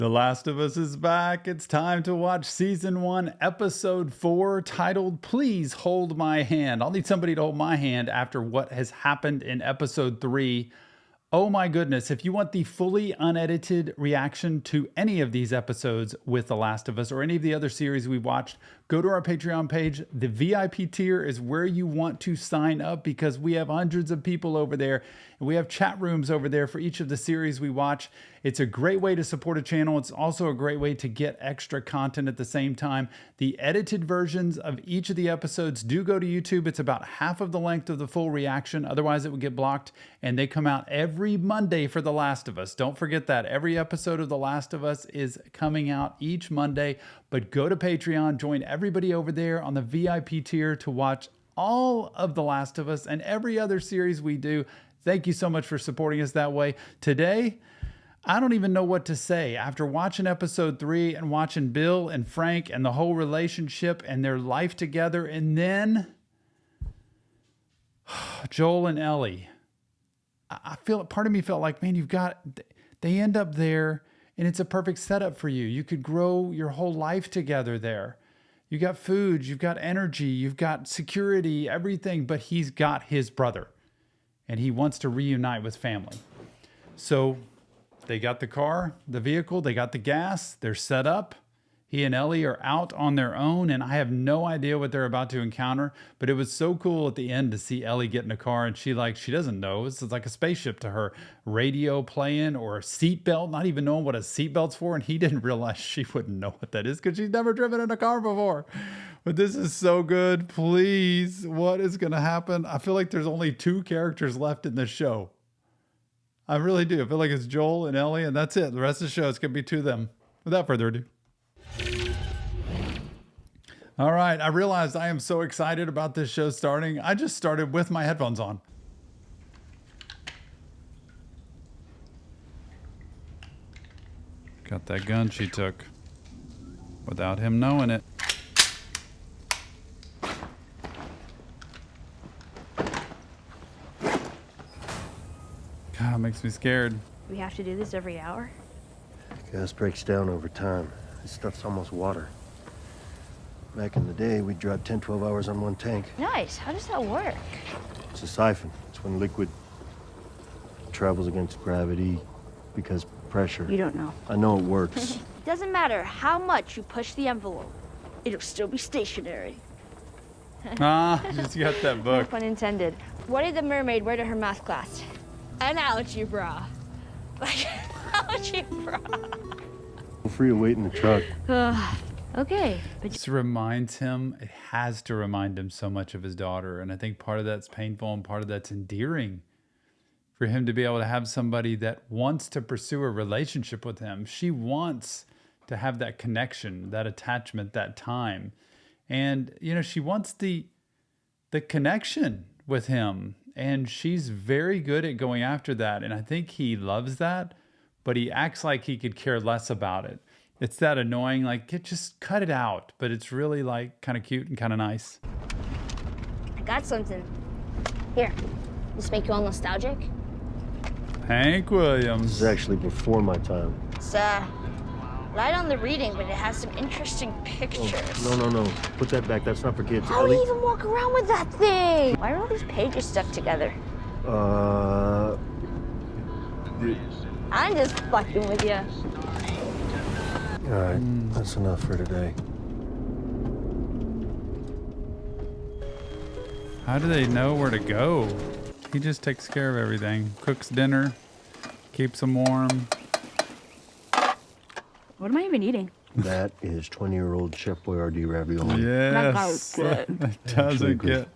The Last of Us is back. It's time to watch Season 1, Episode 4, titled Please Hold My Hand. I'll need somebody to hold my hand after what has happened in Episode 3. Oh my goodness, if you want the fully unedited reaction to any of these episodes with The Last of Us or any of the other series we've watched, go to our Patreon page. The VIP tier is where you want to sign up because we have hundreds of people over there and we have chat rooms over there for each of the series we watch. It's a great way to support a channel. It's also a great way to get extra content at the same time. The edited versions of each of the episodes do go to YouTube. It's about half of the length of the full reaction. Otherwise, it would get blocked. And they come out every Monday for The Last of Us. Don't forget that. Every episode of The Last of Us is coming out each Monday. But go to Patreon, join everybody over there on the VIP tier to watch all of The Last of Us and every other series we do. Thank you so much for supporting us that way. Today, I don't even know what to say. After watching episode 3 and watching Bill and Frank and the whole relationship and their life together, and then Joel and Ellie, I feel part of me felt like, man, they end up there and it's a perfect setup for you. You could grow your whole life together there. You got food, you've got energy, you've got security, everything, but he's got his brother and he wants to reunite with family. So they got the car, the vehicle, they got the gas, they're set up. He and Ellie are out on their own, and I have no idea what they're about to encounter, but it was so cool at the end to see Ellie get in a car, and she doesn't know. This is like a spaceship to her. Radio playing or a seatbelt, not even knowing what a seatbelt's for, and he didn't realize she wouldn't know what that is because she's never driven in a car before. But this is so good. Please, what is going to happen? I feel like there's only 2 characters left in this show. I really do. I feel like it's Joel and Ellie, and that's it. The rest of the show, it's going to be 2 of them. Without further ado. All right. I realized I am so excited about this show starting. I just started with my headphones on. Got that gun she took without him knowing it. God, it makes me scared. We have to do this every hour? Gas breaks down over time. This stuff's almost water. Back in the day, we'd drive 10, 12 hours on one tank. Nice. How does that work? It's a siphon. It's when liquid travels against gravity because pressure. You don't know. I know it works. Doesn't matter how much you push the envelope. It'll still be stationary. Just got that No book. pun intended. What did the mermaid wear to her math class? An algebra. Like, algebra. Feel free to wait in the truck. Okay. But This reminds him, it has to remind him so much of his daughter. And I think part of that's painful and part of that's endearing for him to be able to have somebody that wants to pursue a relationship with him. She wants to have that connection, that attachment, that time. And, you know, she wants the connection with him. And she's very good at going after that. And I think he loves that, but he acts like he could care less about it. It's that annoying, like, just cut it out. But it's really, like, kind of cute and kind of nice. I got something. Here. This make you all nostalgic? Hank This Williams. is actually before my time. It's, light on the reading, but it has some interesting pictures. No. Put that back. That's not for kids. How do you Ellie? even walk around with that thing? Why are all these pages stuck together? I'm just fucking with you. All right, that's enough for today. How do they know where to go? He just takes care of everything. Cooks dinner, keeps them warm. What am I even eating? That is 20-year-old Chef Boyardee ravioli. Yes. That It doesn't agree. get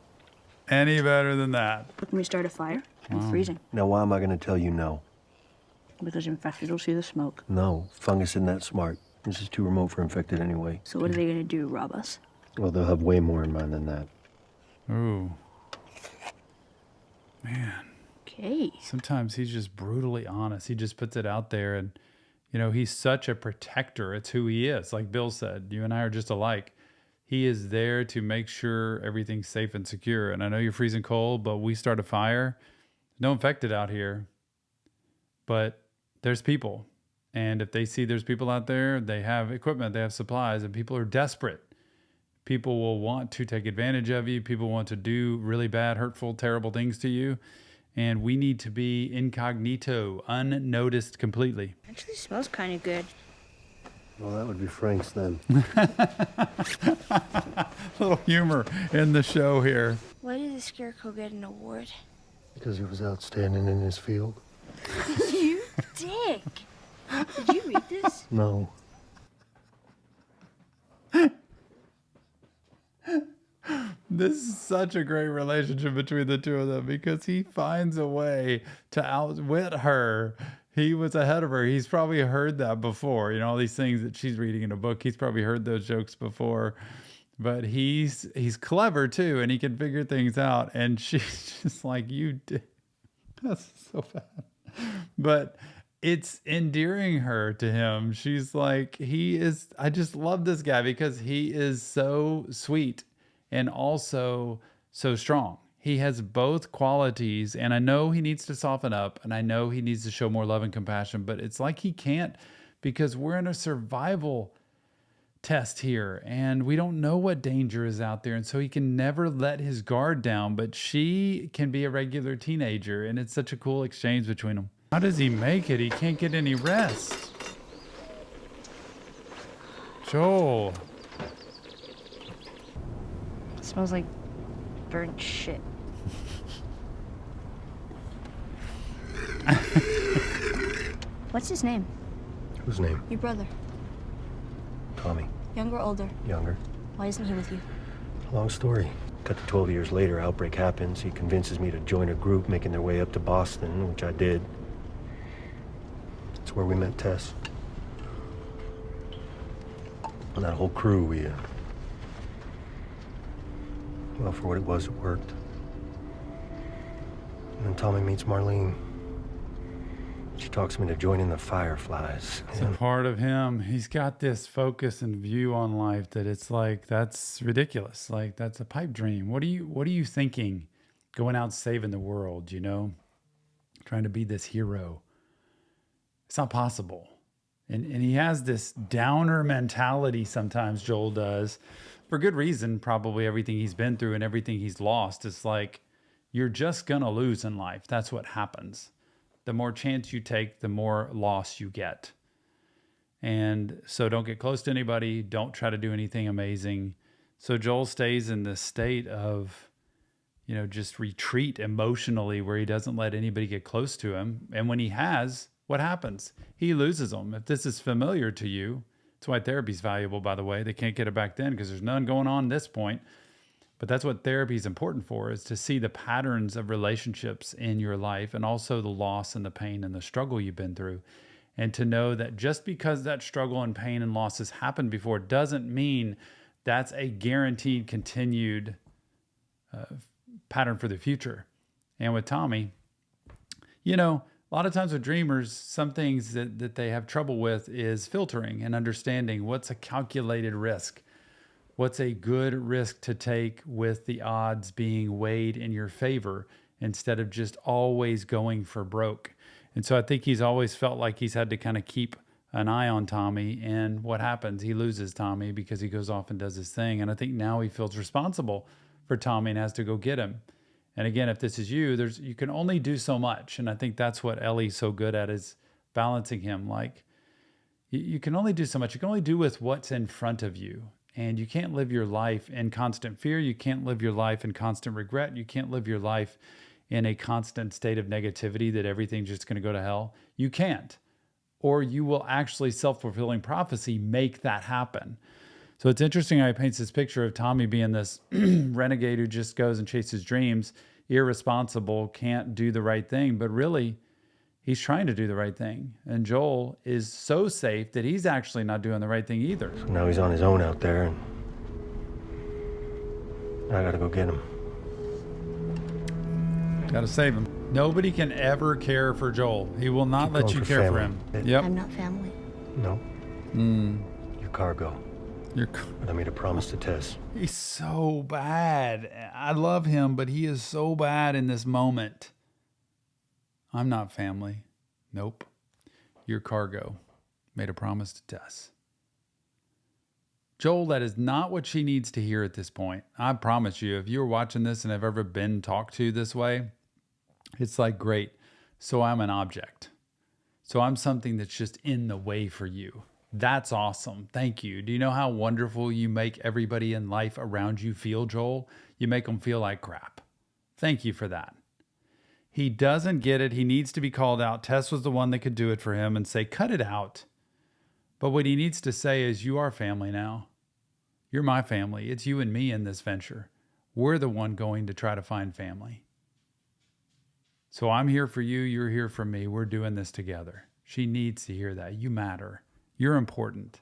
any better than that. Can we start a fire? I'm freezing. Now, why am I going to tell you no? Because infected will see the smoke. No, fungus isn't that smart. This is too remote for infected anyway. So what are they gonna do, rob us? Well, they'll have way more in mind than that. Ooh. Man. Okay. Sometimes he's just brutally honest. He just puts it out there and, you know, he's such a protector. It's who he is. Like Bill said, you and I are just alike. He is there to make sure everything's safe and secure. And I know you're freezing cold, but we start a fire. No infected out here, but there's people And if they see there's people out there, they have equipment, they have supplies, and people are desperate. People will want to take advantage of you. People want to do really bad, hurtful, terrible things to you. And we need to be incognito, unnoticed completely. Actually smells kind of good. Well, that would be Frank's then. Little humor in the show here. Why did the Scarecrow get an award? Because he was outstanding in his field. You dick. Did you read this? No. This is such a great relationship between the two of them because he finds a way to outwit her. He was ahead of her. He's probably heard that before. You know, all these things that she's reading in a book. He's probably heard those jokes before. But he's clever too, and he can figure things out. And she's just like, you did. That's so bad. But it's endearing her to him. She's like, I just love this guy because he is so sweet and also so strong. He has both qualities, and I know he needs to soften up, and I know he needs to show more love and compassion, but it's like he can't because we're in a survival test here, and we don't know what danger is out there, and so he can never let his guard down, but she can be a regular teenager, and it's such a cool exchange between them. How does he make it? He can't get any rest. Joel. It smells like burnt shit. What's his name? Whose name? Your brother. Tommy. Younger or older? Younger. Why isn't he with you? Long story. Cut to 12 years later, outbreak happens. He convinces me to join a group making their way up to Boston, which I did. That's where we met Tess. And that whole crew, well, for what it was, it worked. And then Tommy meets Marlene. She talks me into joining the Fireflies. It's a part of him. He's got this focus and view on life that it's like, that's ridiculous. Like, that's a pipe dream. What are you thinking going out saving the world, you know? Trying to be this hero. It's not possible. And he has this downer mentality sometimes, Joel does. For good reason, probably everything he's been through and everything he's lost. It's like, you're just going to lose in life. That's what happens. The more chance you take, the more loss you get. And so don't get close to anybody. Don't try to do anything amazing. So Joel stays in this state of, just retreat emotionally where he doesn't let anybody get close to him. And when he has, what happens? He loses them. If this is familiar to you, that's why therapy is valuable, by the way. They can't get it back then because there's none going on at this point. But that's what therapy is important for, is to see the patterns of relationships in your life and also the loss and the pain and the struggle you've been through. And to know that just because that struggle and pain and loss has happened before doesn't mean that's a guaranteed continued pattern for the future. And with Tommy, a lot of times with dreamers, some things that they have trouble with is filtering and understanding what's a calculated risk. What's a good risk to take with the odds being weighed in your favor instead of just always going for broke? And so I think he's always felt like he's had to kind of keep an eye on Tommy. And what happens? He loses Tommy because he goes off and does his thing. And I think now he feels responsible for Tommy and has to go get him. And again, if this is you, you can only do so much. And I think that's what Ellie's so good at, is balancing him. Like, you can only do so much. You can only do with what's in front of you. And you can't live your life in constant fear. You can't live your life in constant regret. You can't live your life in a constant state of negativity that everything's just going to go to hell. You can't. Or you will actually, self-fulfilling prophecy, make that happen. So it's interesting how he paints this picture of Tommy being this renegade who just goes and chases dreams, irresponsible, can't do the right thing. But really, he's trying to do the right thing. And Joel is so safe that he's actually not doing the right thing either. So now he's on his own out there, and I gotta go get him. Gotta save him. Nobody can ever care for Joel. He will not let you care for him. Yep. I'm not family. No. Your cargo. But I made a promise to Tess. He's so bad. I love him, but he is so bad in this moment. I'm not family. Nope. Your cargo. made a promise to Tess. Joel, that is not what she needs to hear at this point. I promise you, if you're watching this and have ever been talked to this way, it's like, great, so I'm an object. So I'm something that's just in the way for you. That's awesome. Thank you. Do you know how wonderful you make everybody in life around you feel, Joel? You make them feel like crap. Thank you for that. He doesn't get it. He needs to be called out. Tess was the one that could do it for him and say, cut it out. But what he needs to say is, you are family now. You're my family. It's you and me in this venture. We're the one going to try to find family. So I'm here for you. You're here for me. We're doing this together. She needs to hear that. You matter. You're important.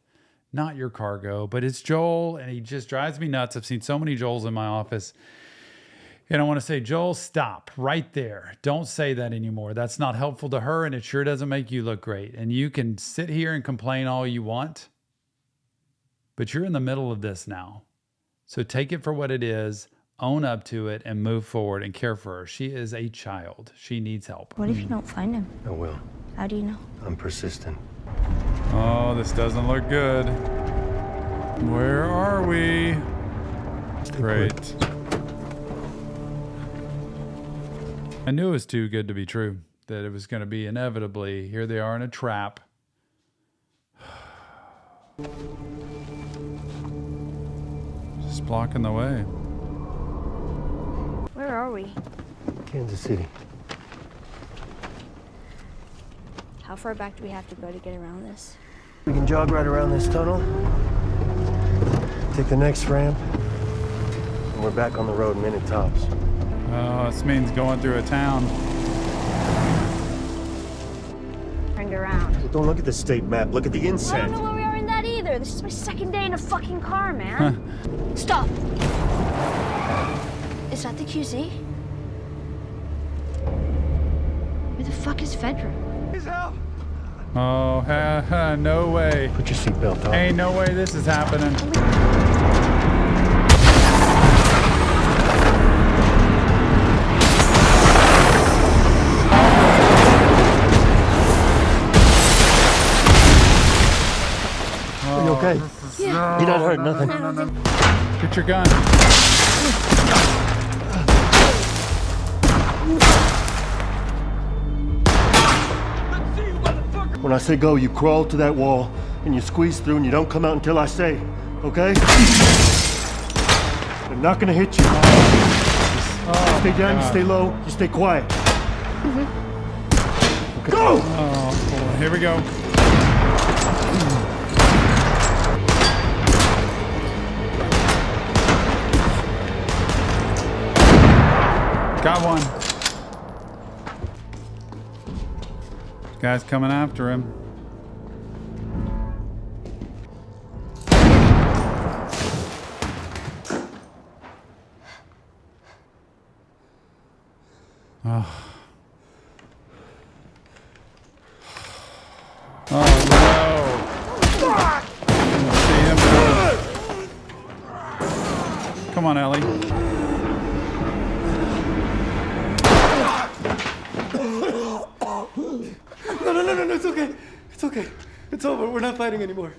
Not your cargo, but it's Joel, and he just drives me nuts. I've seen so many Joels in my office. And I want to say, Joel, stop right there. Don't say that anymore. That's not helpful to her, and it sure doesn't make you look great. And you can sit here and complain all you want, but you're in the middle of this now. So take it for what it is, own up to it, and move forward and care for her. She is a child. She needs help. What if you don't find him? I will. How do you know? I'm persistent. Oh, this doesn't look good. Where are we? Great. I knew it was too good to be true, that it was going to be inevitably, here they are in a trap. Just blocking the way. Where are we? Kansas City. How far back do we have to go to get around this? We can jog right around this tunnel, take the next ramp, and we're back on the road minute tops. Oh, this means going through a town. Turned around. Well, don't look at the state map, look at the I don't inset. know where we are in that either. This is my second day in a fucking car, man. Stop. Is that the QZ? Where the fuck is Fedra? Please help! Oh, no way. Put your seatbelt on. Ain't no way this is happening. Are you okay? Yeah. You're not hurt, nothing. Get your gun. When I say go, you crawl to that wall and you squeeze through and you don't come out until I say, okay? I'm not gonna hit you. You stay down, you stay low, you stay quiet. Okay. Go! Oh, boy. Here we go. Got one. Guy's coming after him. Oh. Oh no. See him. Come on, Ellie. No, it's okay. It's okay. It's over. We're not fighting anymore.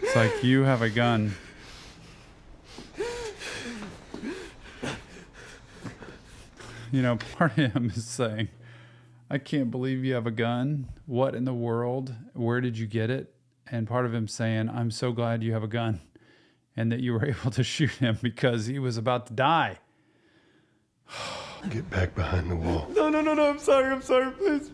It's like you have a gun. You know, part of him is saying, I can't believe you have a gun. What in the world? Where did you get it? And part of him saying, I'm so glad you have a gun and that you were able to shoot him because he was about to die. Get back behind the wall. No. I'm sorry. Please.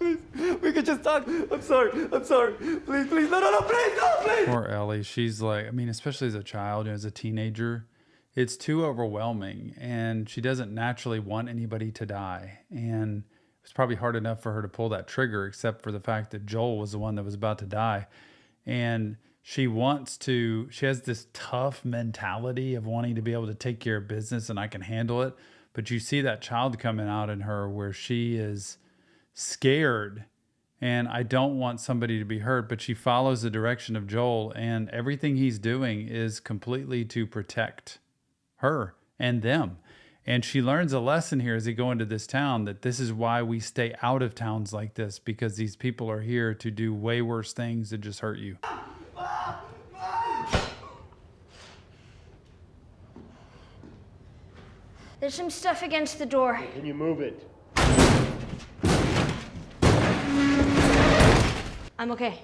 We could just talk. I'm sorry. Please. No, please. Poor Ellie. She's like, I mean, especially as a child, as a teenager, it's too overwhelming. And she doesn't naturally want anybody to die. And it was probably hard enough for her to pull that trigger, except for the fact that Joel was the one that was about to die. And she has this tough mentality of wanting to be able to take care of business and I can handle it. But you see that child coming out in her where she is scared and I don't want somebody to be hurt, but she follows the direction of Joel and everything he's doing is completely to protect her and them. And she learns a lesson here as they go into this town, that this is why we stay out of towns like this, because these people are here to do way worse things than just hurt you. There's some stuff against the door. Can you move it? I'm okay.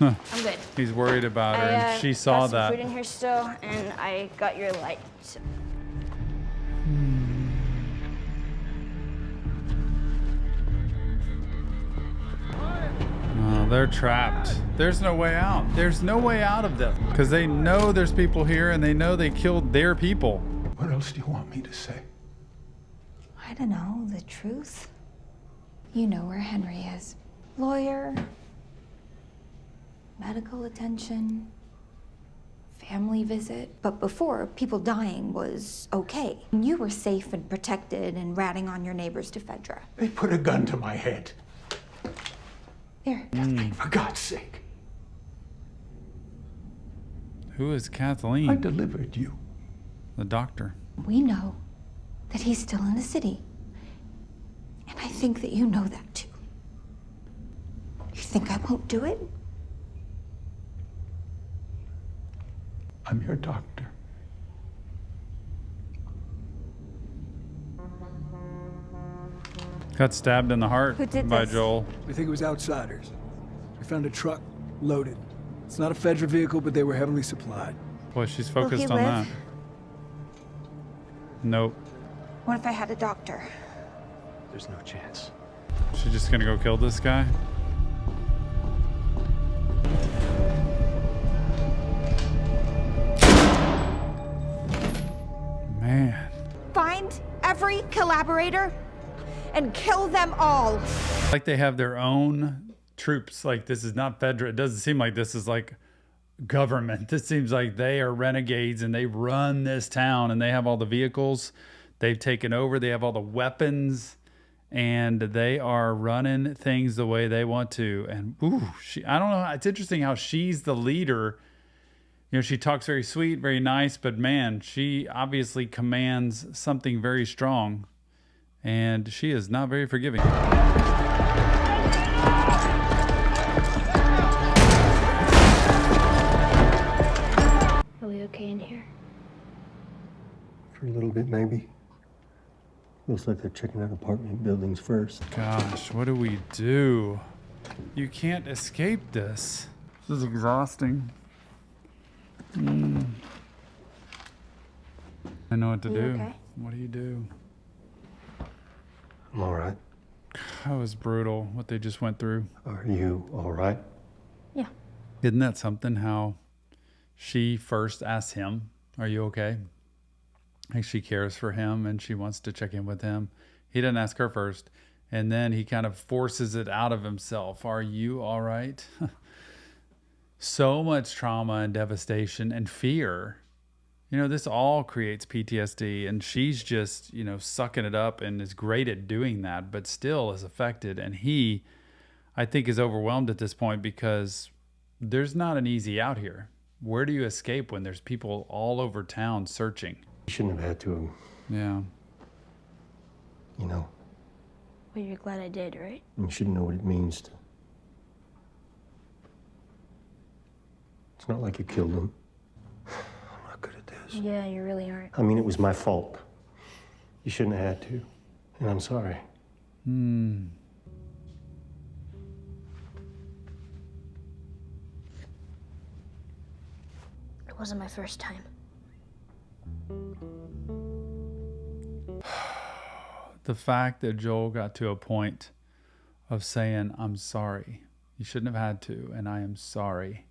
I'm good. He's worried about her, and she saw got some that. food in here still, and I got your light. So. Oh, they're trapped. There's no way out. There's no way out of this, because they know there's people here, and they know they killed their people. What else do you want me to say? I don't know, the truth. You know where Henry is. Lawyer, medical attention, family visit. But before, people dying was okay. You were safe and protected and ratting on your neighbors to Fedra. They put a gun to my head. Here. For God's sake. Who is I Kathleen? delivered you. The doctor. We know that he's still in the city. And I think that you know that too. You think I won't do it? I'm your doctor. Got stabbed in the heart Who did by this? Joel. We think it was outsiders. We found a truck loaded. It's not a Fedra vehicle, but they were heavily supplied. Boy, she's Will he focused on live? that. Nope. What if I had a doctor? There's no chance. She's just gonna go kill this guy? Man. Find every collaborator and kill them all. Like they have their own troops. Like this is not Fedra. It doesn't seem like this is like government. This seems like they are renegades and they run this town, and they have all the vehicles. They've taken over. They have all the weapons, and they are running things the way they want to. And I don't know. It's interesting how she's the leader. You know, she talks very sweet, very nice, but man, she obviously commands something very strong, and she is not very forgiving. Are we okay in here? For a little bit, maybe. Looks like they're checking out apartment buildings first. Gosh, what do we do? You can't escape this. This is exhausting. I know what to You do. okay? What do you do? I'm all right. That was brutal, what they just went through. Are you all right? Yeah. Isn't that something, how she first asks him, are you okay? Like she cares for him and she wants to check in with him. He doesn't ask her first. And then he kind of forces it out of himself. Are you all right? So much trauma and devastation and fear. You know, this all creates PTSD, and she's just, you know, sucking it up and is great at doing that, but still is affected. And he, I think, is overwhelmed at this point because there's not an easy out here. Where do you escape when there's people all over town searching? You shouldn't have had to, Yeah. you know. Well, you're glad I did, right? You should know what it means to. It's not like you killed him. I'm not good at this. Yeah, you really aren't. I mean, it was my fault. You shouldn't have had to. And I'm sorry. It wasn't my first time. The fact that Joel got to a point of saying, I'm sorry. You shouldn't have had to, and I am sorry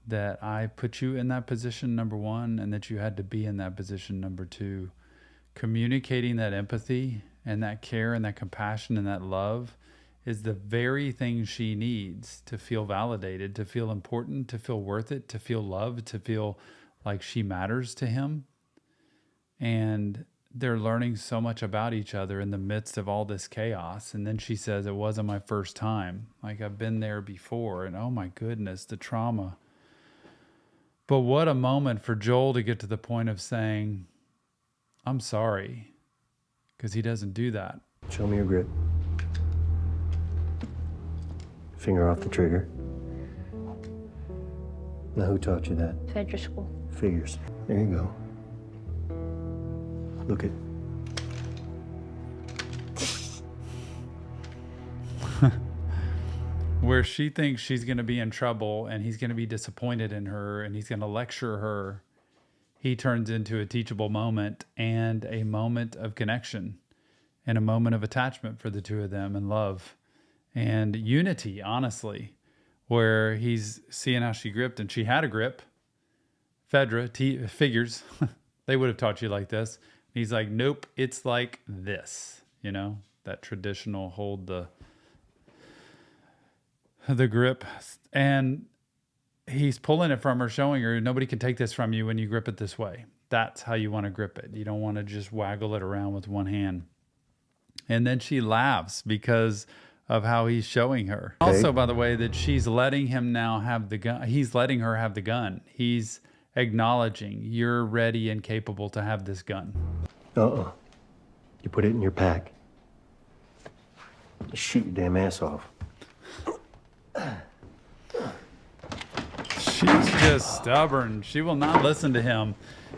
that I put you in that position, number one, and that you had to be in that position, number two. Communicating that empathy and that care and that compassion and that love is the very thing she needs to feel validated, to feel important, to feel worth it, to feel loved, to feel like she matters to him. And they're learning so much about each other in the midst of all this chaos. And then she says, it wasn't my first time. Like, I've been there before. And oh my goodness, the trauma. But what a moment for Joel to get to the point of saying, I'm sorry, because he doesn't do that. Show me your grip. Finger off the trigger. Now, who taught you that? Federal school. Figures. There you go. Look at. Where she thinks she's going to be in trouble and he's going to be disappointed in her and he's going to lecture her, he turns into a teachable moment and a moment of connection and a moment of attachment for the two of them and love and unity, honestly, where he's seeing how she gripped and she had a grip. Figures, they would have taught you like this. He's like, nope, it's like this, you know, that traditional hold the grip, and he's pulling it from her, showing her nobody can take this from you when you grip it this way. That's how you want to grip it. You don't want to just waggle it around with one hand. And then she laughs because of how he's showing her. Okay. Also, by the way, that she's letting him now have the gun. He's letting her have the gun. He's acknowledging you're ready and capable to have this gun. You put it in your pack. Shoot your damn ass off. She's just stubborn. She will not listen to him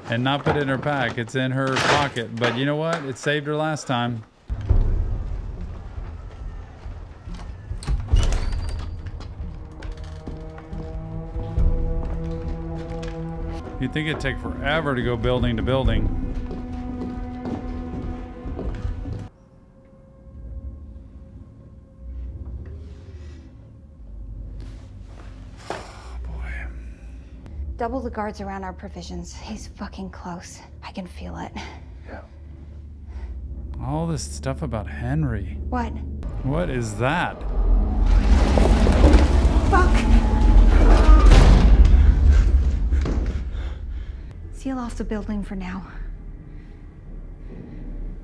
and not put it in her pack. It's in her pocket. But you know what? It saved her last time. You'd think it'd take forever to go building to building. Double the guards around our provisions. He's fucking close. I can feel it. Yeah. All this stuff about Henry. What? What is that? Fuck! Seal off the building for now.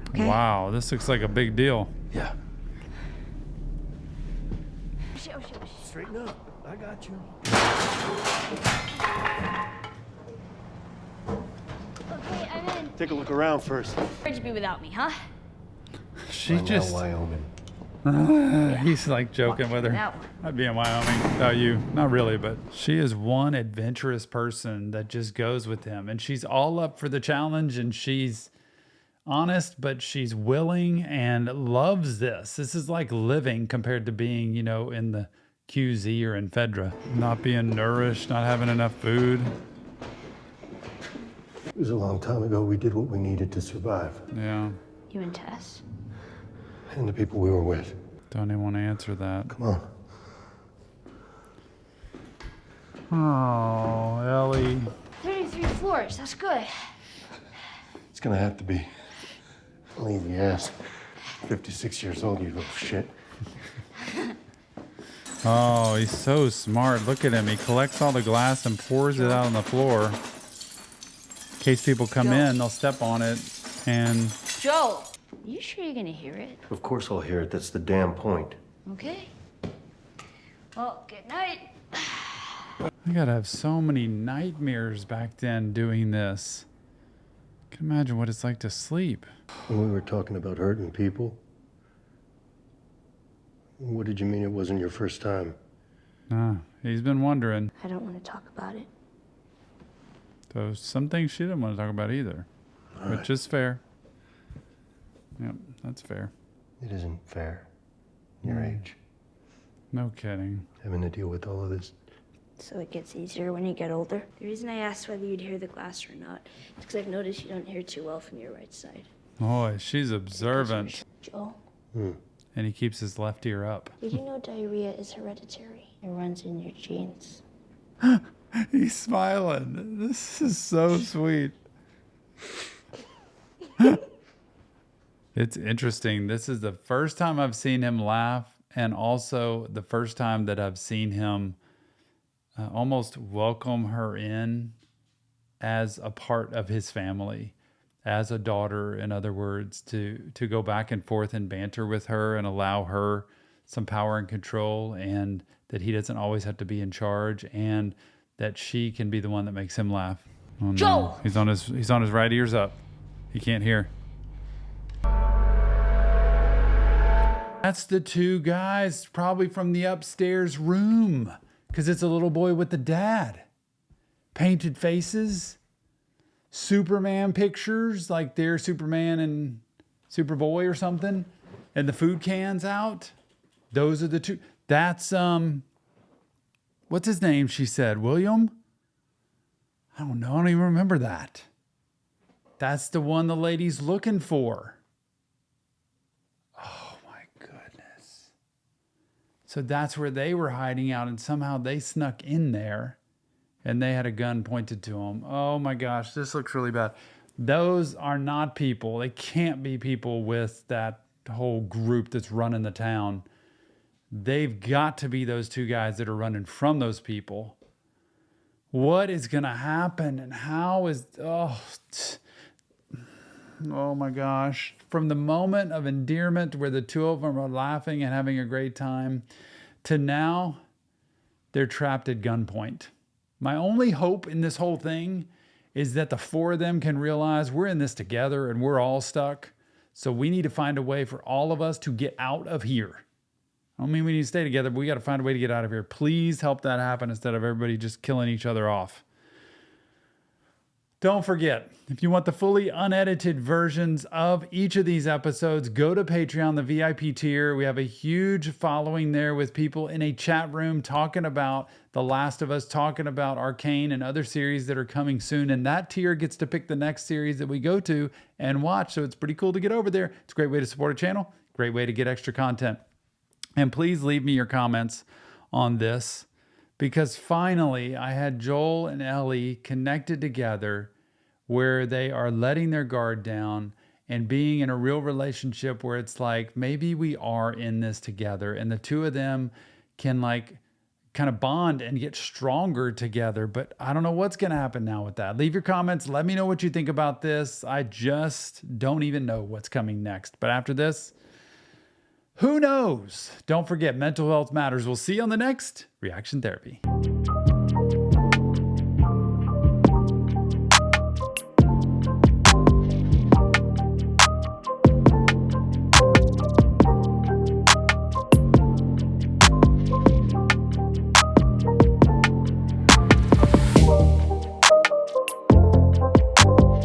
Okay? Wow, this looks like a big deal. Yeah. Oh, shit. Straighten up. I got you. Okay, I'm in. Take a look around first. Where'd you be without me, huh? She Find out just, Wyoming. he's like joking with her. That one. I'd be in Wyoming without you. Not really, but she is one adventurous person that just goes with him. And she's all up for the challenge and she's honest, but she's willing and loves this. This is like living compared to being, you know, in the QZ or in Fedra. Not being nourished, not having enough food. It was a long time ago. We did what we needed to survive. Yeah. You and Tess? And the people we were with. Don't even want to answer that. Come on. Oh, Ellie. 33 floors, that's good. It's gonna have to be. Lazy ass. 56 years old, you little shit. Oh, he's so smart. Look at him. He collects all the glass and pours it out on the floor. In case people come in, they'll step on it. And Joe, you sure you're gonna hear it? Of course I'll hear it. That's the damn point. Okay. Well, good night. I gotta have so many nightmares back then doing this. I can imagine what it's like to sleep. When we were talking about hurting people, what did you mean it wasn't your first time? He's been wondering. I don't want to talk about it. So some things she didn't want to talk about either, which is fair. Yep, that's fair. It isn't fair. Your age. No kidding. Having to deal with all of this. So it gets easier when you get older. The reason I asked whether you'd hear the glass or not is because I've noticed you don't hear too well from your right side. Boy, she's observant. Joe, And he keeps his left ear up. did you know diarrhea is hereditary? It runs in your genes. He's smiling. This is so sweet. It's interesting. This is the first time I've seen him laugh, and also the first time that I've seen him almost welcome her in as a part of his family, as a daughter, in other words, to go back and forth and banter with her and allow her some power and control, and that he doesn't always have to be in charge, and that she can be the one that makes him laugh. Oh, no. Joe! He's on his right ear's up. You can't hear. That's the two guys probably from the upstairs room, because it's a little boy with the dad. Painted faces, Superman pictures, like they're Superman and Superboy or something, and the food cans out. Those are the two. That's, what's his name, she said? William? I don't know. I don't even remember that. That's the one the lady's looking for. Oh my goodness. So that's where they were hiding out, and somehow they snuck in there and they had a gun pointed to them. Oh my gosh, this looks really bad. Those are not people. They can't be people with that whole group that's running the town. They've got to be those two guys that are running from those people. What is going to happen, and how is, oh my gosh. From the moment of endearment where the two of them are laughing and having a great time to now they're trapped at gunpoint. My only hope in this whole thing is that the four of them can realize we're in this together and we're all stuck. So we need to find a way for all of us to get out of here. I don't mean we need to stay together, but we got to find a way to get out of here. Please help that happen instead of everybody just killing each other off. Don't forget, if you want the fully unedited versions of each of these episodes, go to Patreon, the VIP tier. We have a huge following there with people in a chat room talking about The Last of Us, talking about Arcane and other series that are coming soon. And that tier gets to pick the next series that we go to and watch. So it's pretty cool to get over there. It's a great way to support a channel, great way to get extra content. And please leave me your comments on this, because finally I had Joel and Ellie connected together where they are letting their guard down and being in a real relationship where it's like, maybe we are in this together, and the two of them can like kind of bond and get stronger together. But I don't know what's going to happen now with that. Leave your comments. Let me know what you think about this. I just don't even know what's coming next. But after this, who knows? Don't forget, mental health matters. We'll see you on the next Reaction Therapy.